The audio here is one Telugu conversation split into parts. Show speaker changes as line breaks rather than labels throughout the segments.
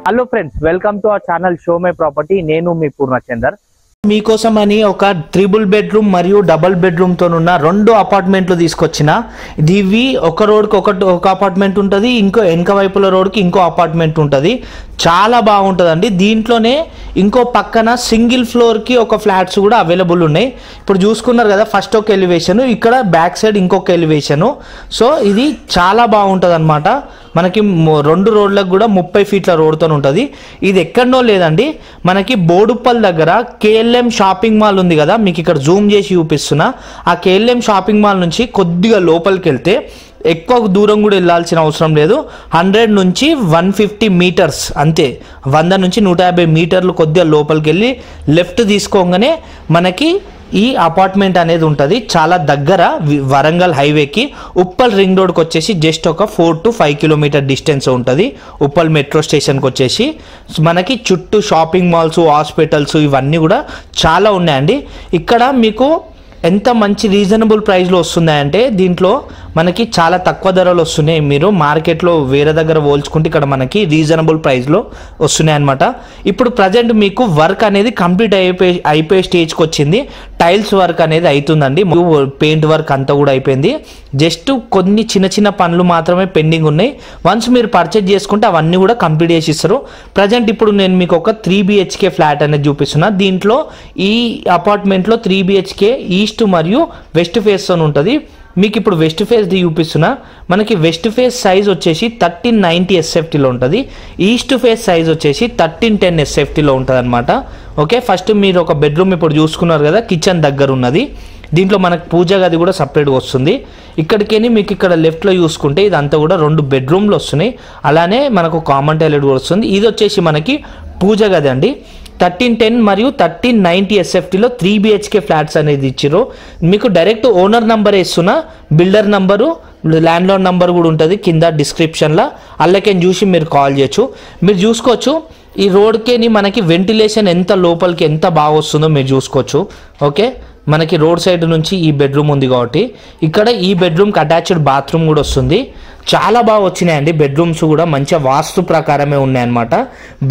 Hello friends, welcome to our channel show my property. నేను మీ పూర్ణచందర్.
మీకోసం అని ఒక 3 బెడ్రూమ్ మరియు డబుల్ బెడ్రూమ్ తో ఉన్న 2 అపార్ట్మెంట్లు తీసుకొచ్చిన. ఇవి ఒక రోడ్కి ఒక అపార్ట్మెంట్ ఉంటుంది, ఇంకో వెనక వైపుల రోడ్కి ఇంకో అపార్ట్మెంట్ ఉంటుంది. చాలా బాగుంటుందండి. దీంట్లోనే ఇంకో పక్కన సింగిల్ ఫ్లోర్కి ఒక ఫ్లాట్స్ కూడా అవైలబుల్ ఉన్నాయి. ఇప్పుడు చూసుకున్నారు కదా, ఫస్ట్ ఒక ఎలివేషన్, ఇక్కడ బ్యాక్ సైడ్ ఇంకొక ఎలివేషను. సో ఇది చాలా బాగుంటుంది అనమాట. మనకి 2 రోడ్లకు కూడా 30 ఫీట్ల రోడ్తో ఉంటుంది. ఇది ఎక్కడనో లేదండి, మనకి బోడుప్పల్ దగ్గర KLM షాపింగ్ మాల్ ఉంది కదా, మీకు ఇక్కడ జూమ్ చేసి చూపిస్తున్నా. ఆ KLM షాపింగ్ మాల్ నుంచి కొద్దిగా లోపలికి వెళ్తే, ఎక్కువ దూరం కూడా వెళ్ళాల్సిన అవసరం లేదు, 100 నుంచి 150 మీటర్స్ అంతే, 100 నుంచి 150 మీటర్లు కొద్దిగా లోపలికి వెళ్ళి లెఫ్ట్ తీసుకోగానే మనకి ఈ అపార్ట్మెంట్ అనేది ఉంటుంది. చాలా దగ్గర వరంగల్ హైవేకి, ఉప్పల్ రింగ్ రోడ్కి వచ్చేసి జస్ట్ ఒక 4 to 5 కిలోమీటర్ డిస్టెన్స్ ఉంటుంది. ఉప్పల్ మెట్రో స్టేషన్కి వచ్చేసి మనకి చుట్టూ షాపింగ్ మాల్స్, హాస్పిటల్స్ ఇవన్నీ కూడా చాలా ఉన్నాయండి. ఇక్కడ మీకు ఎంత మంచి రీజనబుల్ ప్రైస్లో వస్తున్నాయంటే, దీంట్లో మనకి చాలా తక్కువ ధరలు వస్తున్నాయి. మీరు మార్కెట్లో వేరే దగ్గర పోల్చుకుంటే ఇక్కడ మనకి రీజనబుల్ ప్రైస్లో వస్తున్నాయి అనమాట. ఇప్పుడు ప్రజెంట్ మీకు వర్క్ అనేది కంప్లీట్ అయిపోయే స్టేజ్కి వచ్చింది. టైల్స్ వర్క్ అనేది అవుతుందండి, పెయింట్ వర్క్ అంతా కూడా అయిపోయింది. జస్ట్ కొన్ని చిన్న చిన్న పనులు మాత్రమే పెండింగ్ ఉన్నాయి. వన్స్ మీరు పర్చేజ్ చేసుకుంటే అవన్నీ కూడా కంప్లీట్ చేసి ఇస్తారు. ప్రజెంట్ ఇప్పుడు నేను మీకు ఒక 3 BHK ఫ్లాట్ అనేది చూపిస్తున్నా. దీంట్లో ఈ అపార్ట్మెంట్లో 3 BHK ఈస్ట్ మరియు వెస్ట్ ఫేస్ తో ఉంటుంది. మీకు ఇప్పుడు వెస్ట్ ఫేస్ ది చూపిస్తున్నా. మనకి వెస్ట్ ఫేస్ సైజ్ వచ్చేసి 1390 SFTలో ఉంటుంది. ఈస్ట్ ఫేస్ సైజ్ వచ్చేసి 1310 SFTలో ఉంటుంది అనమాట. ఓకే, ఫస్ట్ మీరు ఒక బెడ్రూమ్ ఇప్పుడు చూసుకున్నారు కదా, కిచెన్ దగ్గర ఉన్నది. దీంట్లో మనకు పూజ గది కూడా సపరేట్గా వస్తుంది. ఇక్కడికేని మీకు ఇక్కడ లెఫ్ట్లో చూసుకుంటే ఇదంతా కూడా 2 బెడ్రూమ్లు వస్తున్నాయి. అలానే మనకు కామన్ టాయిలెట్ కూడా వస్తుంది. ఇది వచ్చేసి మనకి పూజ గది అండి. 1310 మరియు 1390 SFTలో 3 BHK ఫ్లాట్స్ అనేది ఇచ్చారు. మీకు డైరెక్ట్ ఓనర్ నంబర్ ఇస్తున్నా, builder number, land lord number కూడా ఉంటుంది కింద డిస్క్రిప్షన్లో. అల్లకేం చూసి మీరు కాల్ చేయొచ్చు. మీరు చూసుకోవచ్చు ఈ రోడ్కేని మనకి వెంటిలేషన్ ఎంత లోపలికి ఎంత బాగా వస్తుందో మీరు చూసుకోవచ్చు. ఓకే, మనకి రోడ్ సైడ్ నుంచి ఈ బెడ్రూమ్ ఉంది కాబట్టి ఇక్కడ ఈ బెడ్రూమ్కి అటాచ్డ్ బాత్రూమ్ కూడా వస్తుంది. చాలా బాగా వచ్చినాయండి బెడ్రూమ్స్ కూడా, మంచిగా వాస్తు ప్రకారమే ఉన్నాయన్నమాట.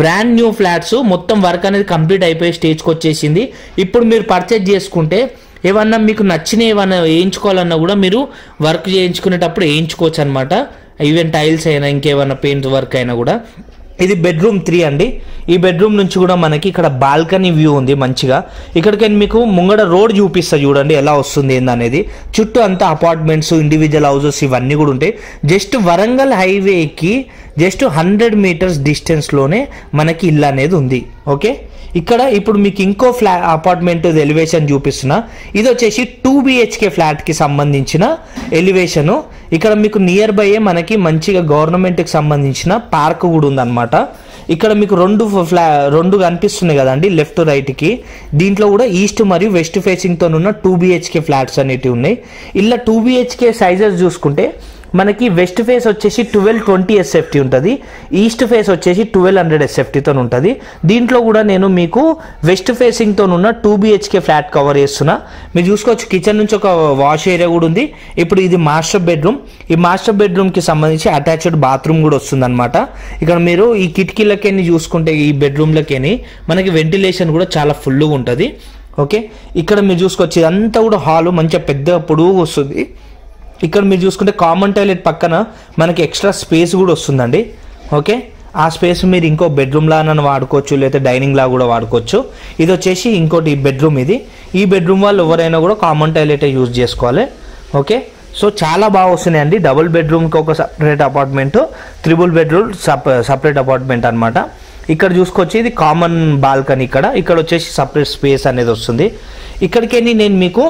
బ్రాండ్ న్యూ ఫ్లాట్స్, మొత్తం వర్క్ అనేది కంప్లీట్ అయిపోయే స్టేజ్కి వచ్చేసింది. ఇప్పుడు మీరు పర్చేజ్ చేసుకుంటే ఏమన్నా మీకు నచ్చిన ఏమన్నా వేయించుకోవాలన్నా కూడా మీరు వర్క్ చేయించుకునేటప్పుడు వేయించుకోవచ్చు అనమాట. ఈవెన్ టైల్స్ అయినా ఇంకేమన్నా పెయింట్ వర్క్ అయినా కూడా. ఇది బెడ్రూమ్ 3 అండి. ఈ బెడ్రూమ్ నుంచి కూడా మనకి ఇక్కడ బాల్కనీ వ్యూ ఉంది మంచిగా. ఇక్కడికి మీకు ముంగడ రోడ్ చూపిస్తా చూడండి ఎలా వస్తుంది ఏందనేది. చుట్టూ అంతా అపార్ట్మెంట్స్, ఇండివిజువల్ హౌసెస్ ఇవన్నీ కూడా ఉంటాయి. జస్ట్ వరంగల్ హైవేకి జస్ట్ 100 మీటర్స్ డిస్టెన్స్లోనే మనకి ఇల్లు అనేది ఉంది. ఓకే, ఇక్కడ ఇప్పుడు మీకు ఇంకో అపార్ట్మెంట్ ఎలివేషన్ చూపిస్తున్నా. ఇది వచ్చేసి 2 BHK ఫ్లాట్కి సంబంధించిన ఎలివేషను. ఇక్కడ మీకు నియర్ బై మనకి మంచిగా గవర్నమెంట్కి సంబంధించిన పార్క్ కూడా ఉందన్నమాట. ఇక్కడ మీకు 2 కనిపిస్తున్నాయి కదండి లెఫ్ట్ రైట్కి. దీంట్లో కూడా ఈస్ట్ మరియు వెస్ట్ ఫేసింగ్తో ఉన్న 2 BHK ఫ్లాట్స్ అనేటివి ఉన్నాయి. ఇలా 2 BHK సైజెస్ చూసుకుంటే మనకి వెస్ట్ ఫేస్ వచ్చేసి 1220 SFT ఉంటుంది, ఈస్ట్ ఫేస్ వచ్చేసి 1200 SFTతో ఉంటుంది. దీంట్లో కూడా నేను మీకు వెస్ట్ ఫేసింగ్తో ఉన్న 2 BHK ఫ్లాట్ కవర్ చేస్తున్నా. మీరు చూసుకోవచ్చు కిచెన్ నుంచి ఒక వాష్ ఏరియా కూడా ఉంది. ఇప్పుడు ఇది మాస్టర్ బెడ్రూమ్. ఈ మాస్టర్ బెడ్రూమ్కి సంబంధించి అటాచ్డ్ బాత్రూమ్ కూడా వస్తుంది అనమాట. ఇక్కడ మీరు ఈ కిటికీలకేని చూసుకుంటే ఈ బెడ్రూమ్లకేని మనకి వెంటిలేషన్ కూడా చాలా ఫుల్గా ఉంటుంది. ఓకే, ఇక్కడ మీరు చూసుకోవచ్చు ఇదంతా కూడా హాలు మంచిగా పెద్ద పొడుగు వస్తుంది. ఇక్కడ మీరు చూసుకుంటే కామన్ టాయిలెట్ పక్కన మనకి ఎక్స్ట్రా స్పేస్ కూడా వస్తుందండి. ఓకే, ఆ స్పేస్ మీరు ఇంకో బెడ్రూమ్ లాగా వాడుకోవచ్చు, లేదా డైనింగ్ లా కూడా వాడుకోవచ్చు. ఇది వచ్చేసి ఇంకోటి బెడ్రూమ్. ఈ బెడ్రూమ్ వాళ్ళు ఎవరైనా కూడా కామన్ టాయిలెట్ యూజ్ చేసుకోవాలి. ఓకే, సో చాలా బాగా వస్తున్నాయండి. డబుల్ బెడ్రూమ్కి ఒక separate apartment, 3 bedroom separate apartment అనమాట. ఇక్కడ చూసుకోవచ్చు ఇది కామన్ బాల్కనీ. ఇక్కడ వచ్చేసి సపరేట్ స్పేస్ అనేది వస్తుంది. ఇక్కడికేని నేను మీకు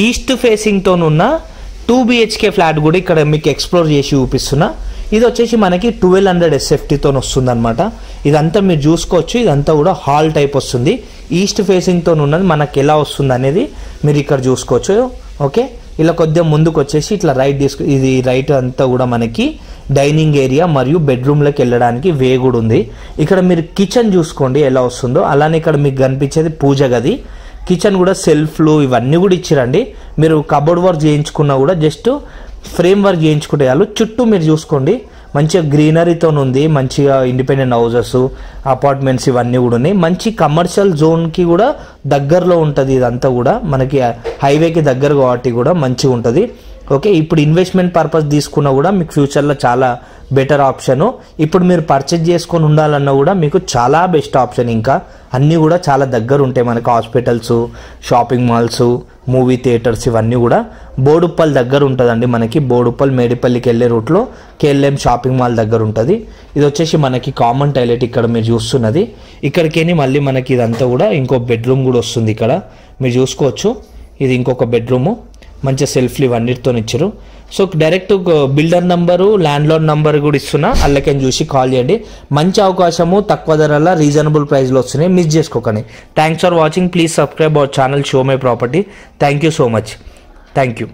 ఈస్ట్ ఫేసింగ్తో ఉన్న 2 BHK ఫ్లాట్ కూడా ఇక్కడ మీకు ఎక్స్ప్లోర్ చేసి చూపిస్తున్నా. ఇది వచ్చేసి మనకి 1200 SFTతో వస్తుంది అనమాట. ఇదంతా మీరు చూసుకోవచ్చు, ఇదంతా కూడా హాల్ టైప్ వస్తుంది. ఈస్ట్ ఫేసింగ్తో ఉన్నది మనకి ఎలా వస్తుంది అనేది మీరు ఇక్కడ చూసుకోవచ్చు. ఓకే, ఇలా కొద్దిగా ముందుకు వచ్చేసి ఇట్లా రైట్ ఇది రైట్ అంతా కూడా మనకి డైనింగ్ ఏరియా మరియు బెడ్రూమ్లోకి వెళ్ళడానికి వే కూడా ఉంది. ఇక్కడ మీరు కిచెన్ చూసుకోండి ఎలా వస్తుందో. అలానే ఇక్కడ మీకు కనిపించేది పూజ గది. కిచెన్ కూడా సెల్ఫ్లు ఇవన్నీ కూడా ఇచ్చిరండి. మీరు కబోర్డ్ వర్క్ చేయించుకున్నా కూడా జస్ట్ ఫ్రేమ్ వర్క్ చేయించుకుంటే చాలు. చుట్టూ మీరు చూసుకోండి మంచిగా గ్రీనరీతో ఉంది, మంచిగా ఇండిపెండెంట్ హౌసెస్ అపార్ట్మెంట్స్ ఇవన్నీ కూడా ఉన్నాయి. మంచి కమర్షియల్ జోన్కి కూడా దగ్గరలో ఉంటుంది, ఇదంతా కూడా మనకి హైవేకి దగ్గర కాబట్టి కూడా మంచిగా ఉంటుంది. ఓకే, ఇప్పుడు ఇన్వెస్ట్మెంట్ పర్పస్ తీసుకున్నా కూడా మీకు ఫ్యూచర్లో చాలా బెటర్ ఆప్షను. ఇప్పుడు మీరు పర్చేజ్ చేసుకొని ఉండాలన్నా కూడా మీకు చాలా బెస్ట్ ఆప్షన్. ఇంకా అన్నీ కూడా చాలా దగ్గర ఉంటాయి మనకి, hospitals, shopping malls, movie theatres ఇవన్నీ కూడా బోడుప్పల్ దగ్గర ఉంటుందండి మనకి. బోడుప్పల్ మేడిపల్లికి వెళ్ళే రూట్లో కేఎల్ఎం షాపింగ్ మాల్ దగ్గర ఉంటుంది. ఇది వచ్చేసి మనకి కామన్ టాయిలెట్ ఇక్కడ మీరు చూస్తున్నది. ఇక్కడికేని మళ్ళీ మనకి ఇదంతా కూడా ఇంకో బెడ్రూమ్ కూడా వస్తుంది. ఇక్కడ మీరు చూసుకోవచ్చు, ఇది ఇంకొక బెడ్రూము, మంచిగా సెల్ఫ్లు ఇవన్నిటితో ఇచ్చారు. So direct builder number, land lord number కూడా ఇస్తున్నా, అల్లకేం చూసి కాల్ చేయండి. మంచి అవకాశము, తక్కువ ధరల రీజనబుల్ ప్రైస్లో వస్తున్నాయి, మిస్ చేసుకోకండి. Thanks for watching. Please subscribe our channel show my property. Thank you so much. Thank you.